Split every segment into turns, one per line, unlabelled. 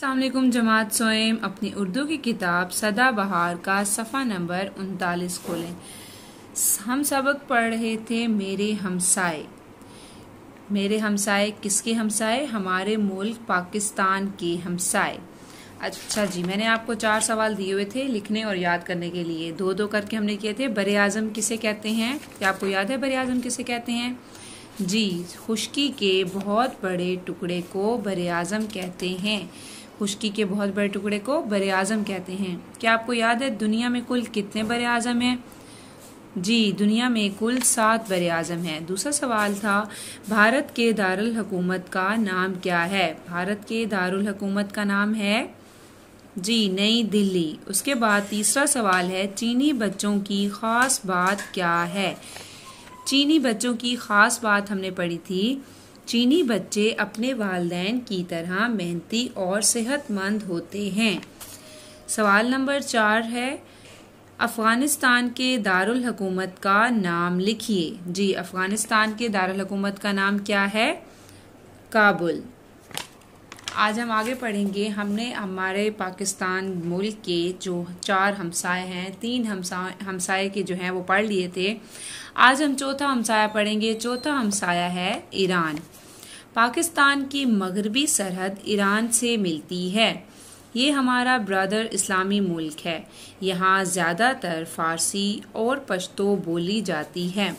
अस्सलाम वालेकुम जमात सोएम। अपनी उर्दू की किताब सदाबहार का सफ़ा नंबर 39 खोलें। हम सबक पढ़ रहे थे मेरे हमसाए। मेरे हमसाए किसके हमसाए? हमारे मुल्क पाकिस्तान के हमसाए। अच्छा जी, मैंने आपको 4 सवाल दिए हुए थे लिखने और याद करने के लिए। दो दो करके हमने किए थे। बरे आज़म किसे कहते हैं? क्या आपको याद है बरे आज़म किसे कहते हैं? जी, खुश्की के बहुत बड़े टुकड़े को बरे आज़म कहते हैं। खुश्की के बहुत बड़े टुकड़े को बरे आज़म कहते हैं। क्या आपको याद है दुनिया में कुल कितने बरे आज़म हैं? जी, दुनिया में कुल 7 बरे आज़म हैं। दूसरा सवाल था भारत के दारुल हुकूमत का नाम क्या है? भारत के दारुल हुकूमत का नाम है जी नई दिल्ली। उसके बाद तीसरा सवाल है चीनी बच्चों की खास बात क्या है? चीनी बच्चों की खास बात हमने पढ़ी थी। चीनी बच्चे अपने वालिदैन की तरह मेहनती और सेहतमंद होते हैं। सवाल नंबर 4 है अफ़गानिस्तान के दारुल हुकूमत का नाम लिखिए। जी, अफ़गानिस्तान के दारुल हुकूमत का नाम क्या है? काबुल। आज हम आगे पढ़ेंगे। हमने हमारे पाकिस्तान मुल्क के जो 4 हमसाए हैं, 3 हमसाए के जो हैं वो पढ़ लिए थे। आज हम चौथा हमसाया पढ़ेंगे। चौथा हमसाया है ईरान। पाकिस्तान की मगरबी सरहद ईरान से मिलती है। ये हमारा ब्रदर इस्लामी मुल्क है। यहाँ ज़्यादातर फ़ारसी और पश्तो बोली जाती है।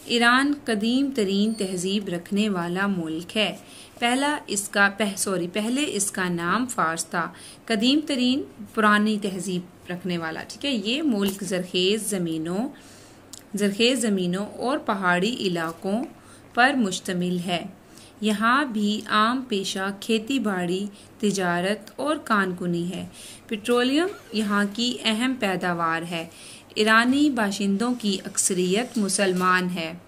ईरान कदीम तरीन तहजीब रखने वाला मुल्क है। पहले इसका नाम फ़ारस था। कदीम तरीन पुरानी तहजीब रखने वाला, ठीक है। ये मुल्क ज़रखेज़ ज़मीनों और पहाड़ी इलाकों पर मुश्तमिल है। यहाँ भी आम पेशा खेती बाड़ी, तिजारत और कानकुनी है। पेट्रोलियम यहाँ की अहम पैदावार है। ईरानी बाशिंदों की अक्सरियत मुसलमान है।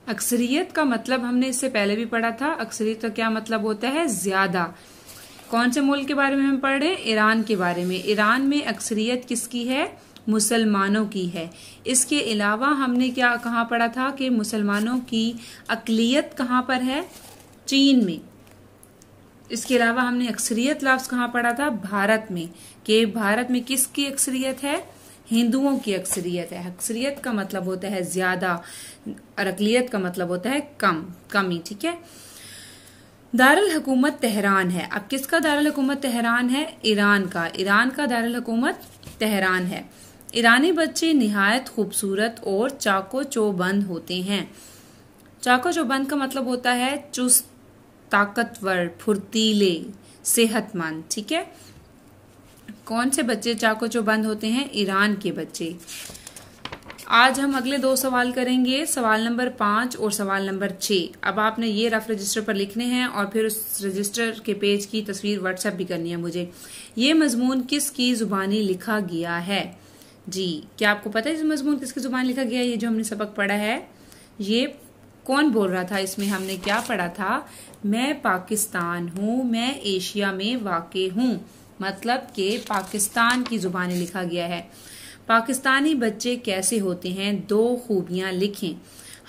अक्सरियत का मतलब हमने इससे पहले भी पढ़ा था। अक्सरियत का क्या मतलब होता है? ज्यादा। कौन से मुल्क के बारे में हम पढ़ रहे हैं? ईरान के बारे में। ईरान में अक्सरियत किसकी है? मुसलमानों की है। इसके अलावा हमने कहाँ पढ़ा था कि मुसलमानों की अकलियत कहाँ पर है? चीन में। इसके अलावा हमने अक्सरियत लफ्ज़ कहाँ पढ़ा था? भारत में। कि भारत में किसकी अक्सरियत है? हिंदुओं की अक्सरियत है। अक्सरियत का मतलब होता है ज्यादा और अकलियत का मतलब होता है कमी, ठीक है। दारुल हुकूमत तेहरान है। अब किसका दारुल हुकूमत तेहरान है? ईरान का दारुल हुकूमत तेहरान है। ईरानी बच्चे निहायत खूबसूरत और चाको चौबंद होते हैं। चाको चौबंद का मतलब होता है चुस्त, ताकतवर, फुर्तीले, सेहतमंद, ठीक है। कौन से बच्चे चाको चौबंद होते हैं? ईरान के बच्चे। आज हम अगले 2 सवाल करेंगे, सवाल नंबर 5 और सवाल नंबर 6। अब आपने ये रफ रजिस्टर पर लिखने हैं और फिर उस रजिस्टर के पेज की तस्वीर व्हाट्सएप भी करनी है मुझे। ये मजमून किसकी जुबानी लिखा गया है? जी, क्या आपको पता है इस मजमून किसकी जुबानी लिखा गया है? ये जो हमने सबक पढ़ा है, ये कौन बोल रहा था? इसमें हमने क्या पढ़ा था? मैं पाकिस्तान हूँ, मैं एशिया में वाक़े हूँ। मतलब कि पाकिस्तान की जुबानी लिखा गया है। पाकिस्तानी बच्चे कैसे होते हैं? 2 खूबियां लिखें।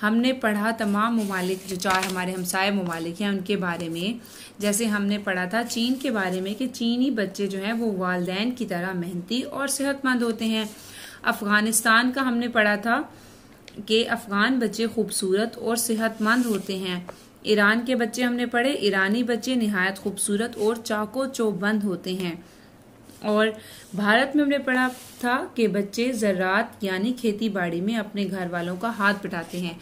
हमने पढ़ा तमाम ममालिक, जो 4 हमारे हमसाए ममालिक हैं उनके बारे में। जैसे हमने पढ़ा था चीन के बारे में कि चीनी बच्चे जो हैं वो वालिदैन की तरह मेहनती और सेहतमंद होते हैं। अफगानिस्तान का हमने पढ़ा था कि अफगान बच्चे खूबसूरत और सेहतमंद होते हैं। ईरान के बच्चे हमने पढ़े, ईरानी बच्चे निहायत खूबसूरत और चाको चौबंद होते हैं। और भारत में हमने पढ़ा था कि बच्चे ज़राअत यानी खेती बाड़ी में अपने घर वालों का हाथ बटाते हैं।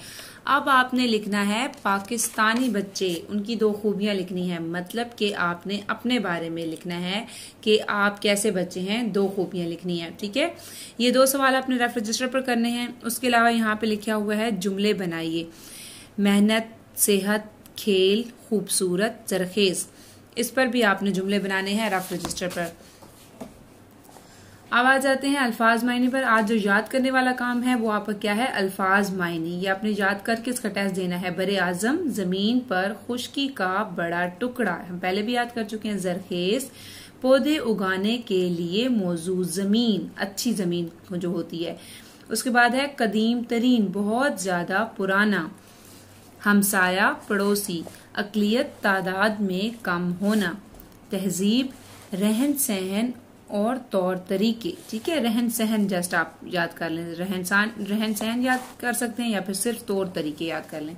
अब आपने लिखना है पाकिस्तानी बच्चे, उनकी 2 खूबियां लिखनी है। मतलब कि आपने अपने बारे में लिखना है कि आप कैसे बच्चे हैं, 2 खूबियां लिखनी है, ठीक है। ये 2 सवाल आपने रफ रजिस्टर पर करने हैं। उसके अलावा यहाँ पे लिखा हुआ है जुमले बनाइए। मेहनत, सेहत, खेल, खूबसूरत, ज़रखेज़, इस पर भी आपने जुमले बनाने हैं रफ रजिस्टर पर। अब आ जाते हैं अल्फाज मायने पर। आज जो याद करने वाला काम है वो आपका क्या है? अल्फाज मायने। ये आपने याद करके इसका टेस्ट देना है। बरे आज़म, जमीन पर खुश्की का बड़ा टुकड़ा, हम पहले भी याद कर चुके हैं। ज़रखेज़, पौधे उगाने के लिए मौजूद जमीन, अच्छी जमीन जो होती है। उसके बाद है कदीम तरीन, बहुत ज्यादा पुराना। हमसाया, पड़ोसी। अक़लियत तादाद में कम होना, तहजीब रहन सहन और तौर तरीके। ठीक है, रहन सहन जस्ट आप याद कर लें, रहन सहन याद कर सकते हैं या फिर सिर्फ तौर तरीके याद कर लें।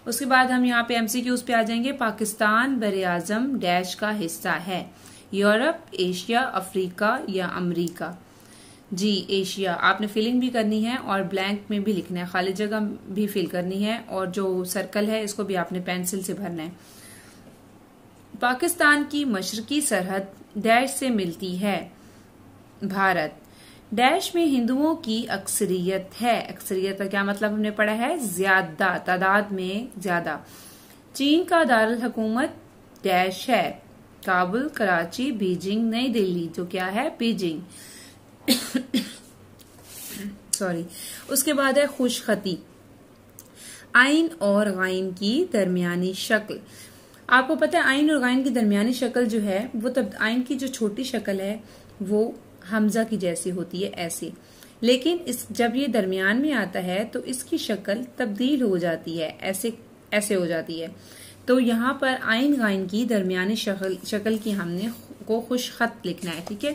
उसके बाद हम यहाँ पे एमसीक्यूज पे आ जाएंगे। पाकिस्तान बरे आजम डैश का हिस्सा है, यूरोप, एशिया, अफ्रीका या अमरीका। जी एशिया। आपने फिलिंग भी करनी है और ब्लैंक में भी लिखना है, खाली जगह भी फिल करनी है, और जो सर्कल है इसको भी आपने पेंसिल से भरना है। पाकिस्तान की मशरकी सरहद डैश से मिलती है, भारत। डैश में हिंदुओं की अक्सरियत है, अक्सरियत का क्या मतलब हमने पढ़ा है, ज्यादा, तादाद में ज्यादा। चीन का दारुल हुकूमत डैश है, काबुल, कराची, बीजिंग, नई दिल्ली, जो क्या है बीजिंग। सॉरी। उसके बाद है खुशखती, आइन और गाइन की दरमियानी शक्ल। आपको पता है आइन और गाइन की दरमियानी शक्ल जो है वो, तब आइन की जो छोटी शक्ल है वो हमजा की जैसी होती है, ऐसे, लेकिन जब ये दरमियान में आता है तो इसकी शक्ल तब्दील हो जाती है, ऐसे हो जाती है। तो यहाँ पर आइन गाइन की दरमियानी शक्ल की हमने को खुशखत लिखना है। ठीक है,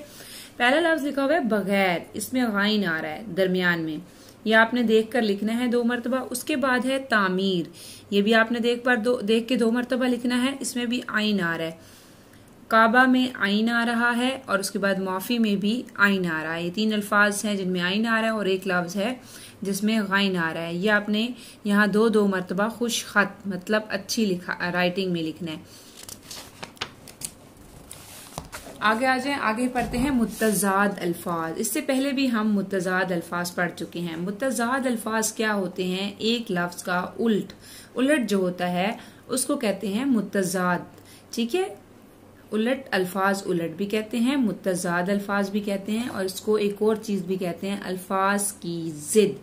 पहला लफ्ज लिखा हुआ है बगैर, इसमें गाइन आ रहा है दरमियान में, ये आपने देख कर लिखना है 2 मरतबा। उसके बाद है तामीर, ये भी आपने देख के 2 मरतबा लिखना है, इसमें भी आइन आ रहा है। काबा में आइन आ रहा है और उसके बाद माफी में भी आइन आ रहा है। ये 3 अल्फाज हैं जिनमें आइन आ रहा है और एक लफ्ज है जिसमें गाइन आ रहा है। ये आपने यहाँ 2 मरतबा खुशखत मतलब अच्छी राइटिंग में लिखना है। आगे आ जाए, आगे पढ़ते हैं मुत्तज़ाद अल्फाज। इससे पहले भी हम मुत्तज़ाद अल्फाज पढ़ चुके हैं। मुत्तज़ाद अल्फाज क्या होते हैं, एक लफ्ज का उलट जो होता है उसको कहते हैं मुत्तज़ाद। ठीक है, उलट अल्फाज उलट भी कहते हैं, मुत्तज़ाद अल्फाज भी कहते हैं, और इसको एक और चीज भी कहते हैं, अल्फाज की जिद।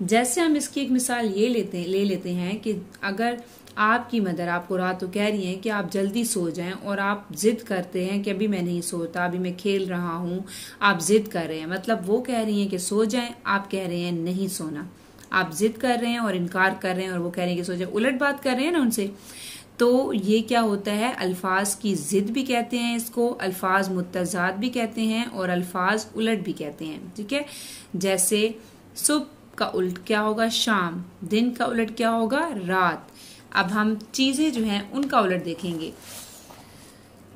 जैसे हम इसकी एक मिसाल ये ले लेते हैं कि अगर आपकी मदर आपको रात को कह रही है कि आप जल्दी सो जाएं और आप जिद करते हैं कि अभी मैं नहीं सोता, अभी मैं खेल रहा हूं, आप जिद कर रहे हैं, मतलब वो कह रही हैं कि सो जाएं, आप कह रहे हैं नहीं सोना। आप जिद कर रहे हैं और इनकार कर रहे हैं और वो कह रहे हैं कि सो जाए, उलट बात कर रहे हैं ना उनसे। तो ये क्या होता है, अल्फाज की जिद भी कहते हैं इसको, अल्फाज मुत्तज़ाद भी कहते हैं और अल्फाज उलट भी कहते हैं। ठीक है, जैसे सुबह का उलट क्या होगा, शाम, दिन का उलट क्या होगा, रात। अब हम चीजें जो हैं उनका उलट देखेंगे।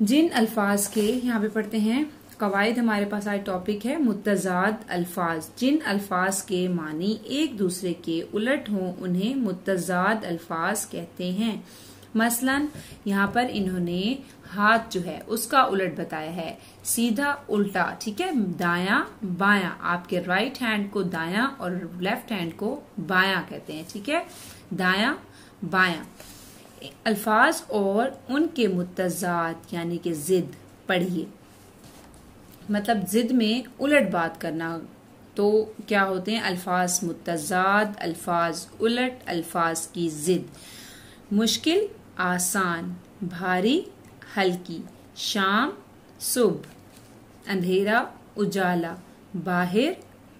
जिन अल्फाज के, यहाँ पे पढ़ते हैं कवायद, हमारे पास आज टॉपिक है मुत्तज़ाद अल्फाज। जिन अल्फाज के मानी एक दूसरे के उलट हों उन्हें मुत्तज़ाद अल्फाज कहते हैं। मसलन यहाँ पर इन्होंने हाथ जो है उसका उलट बताया है, सीधा उल्टा। ठीक है, दायां बायां, आपके राइट हैंड को दायां और लेफ्ट हैंड को बायां कहते हैं। ठीक है, दायां बायां। अल्फाज और उनके मुत्तज़ाद यानी कि जिद पढ़िए, मतलब जिद में उलट बात करना। तो क्या होते हैं, अल्फाज मुत्तज़ाद, अल्फाज उलट, अल्फाज की जिद। मुश्किल आसान, भारी हल्की, शाम सुबह, अंधेरा उजाला, बाहर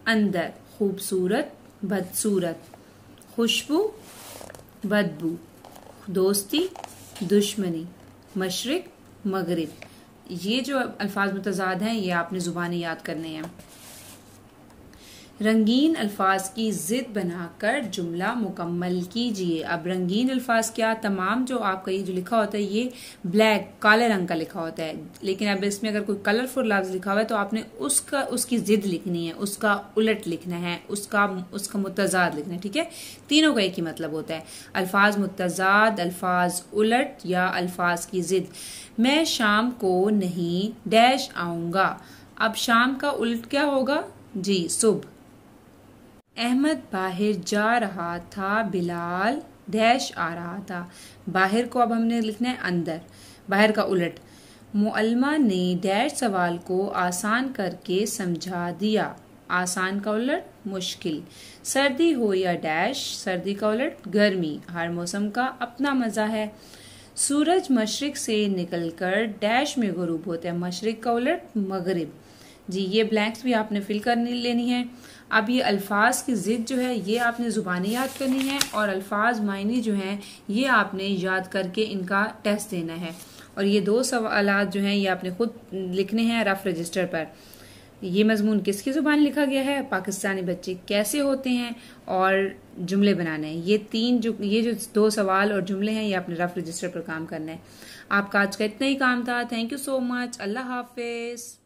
अंदर, खूबसूरत बदसूरत, खुशबू बदबू, दोस्ती दुश्मनी, मशरिक मगरिब। ये जो अल्फाज मुतज़ाद हैं ये आपने जुबानी याद करने हैं। रंगीन अल्फाज की जिद बनाकर जुमला मुकम्मल कीजिए। अब रंगीन अल्फाज क्या, तमाम जो आपका ये जो लिखा होता है ये ब्लैक काले रंग का लिखा होता है, लेकिन अब इसमें अगर कोई कलरफुल लफ्ज लिखा हुआ है तो आपने उसकी जिद लिखनी है, उसका उलट लिखना है, उसका मुत्तज़ाद लिखना है। ठीक है, तीनों का एक ही मतलब होता है, अल्फाज मुत्तज़ाद, अल्फाज उलट या अल्फाज की जिद। मैं शाम को नहीं डैश आऊंगा। अब शाम का उलट क्या होगा जी, सुबह। अहमद बाहर जा रहा था, बिलाल डैश आ रहा था। बाहर को अब हमने लिखना है अंदर, बाहर का उलट। मुअल्लिमा ने डैश सवाल को आसान करके समझा दिया। आसान का उलट मुश्किल। सर्दी हो या डैश, सर्दी का उलट गर्मी। हर मौसम का अपना मजा है। सूरज मशरिक से निकलकर डैश में गुरूब होता है। मशरिक का उलट मगरिब। जी ये ब्लैंक्स भी आपने फिल करनी लेनी है। अब ये अल्फाज की जिद जो है ये आपने ज़ुबानी याद करनी है और अल्फाज मायने जो हैं ये आपने याद करके इनका टेस्ट देना है। और ये 2 सवालात जो हैं ये आपने खुद लिखने हैं रफ रजिस्टर पर। ये मजमून किसकी ज़ुबान लिखा गया है, पाकिस्तानी बच्चे कैसे होते हैं, और जुमले बनाने हैं। ये जो 2 सवाल और जुमले हैं ये आपने रफ रजिस्टर पर काम करना है। आपका आज का इतना ही काम था। Thank you so much. Allah Hafiz.